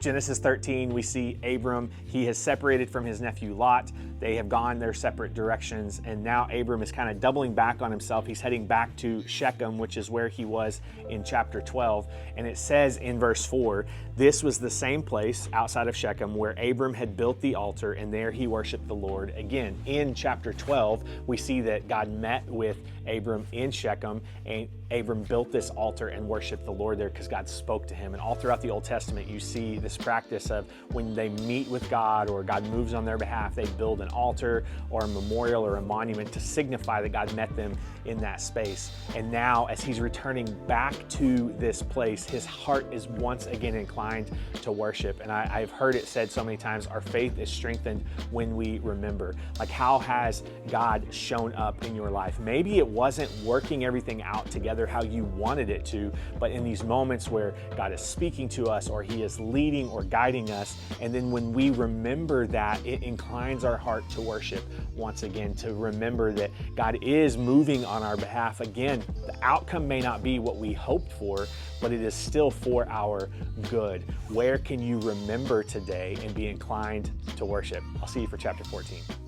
Genesis 13, we see Abram, he has separated from his nephew Lot. They have gone their separate directions, and now Abram is kind of doubling back on himself. He's heading back to Shechem, which is where he was in chapter 12. And it says in verse 4, this was the same place outside of Shechem where Abram had built the altar, and there he worshiped the Lord. Again, in chapter 12, we see that God met with Abram in Shechem, and Abram built this altar and worshiped the Lord there because God spoke to him. And all throughout the Old Testament, you see this practice of when they meet with God or God moves on their behalf, they build an altar or a memorial or a monument to signify that God met them in that space. And now, as he's returning back to this place, his heart is once again inclined to worship. And I've heard it said so many times, our faith is strengthened when we remember. Like, how has God shown up in your life? Maybe it wasn't working everything out together how you wanted it to, but in these moments where God is speaking to us or he is leading or guiding us, and then when we remember that, it inclines our heart to worship once again, to remember that God is moving on our behalf. Again, the outcome may not be what we hoped for, but it is still for our good. Where can you remember today and be inclined to worship? I'll see you for chapter 14.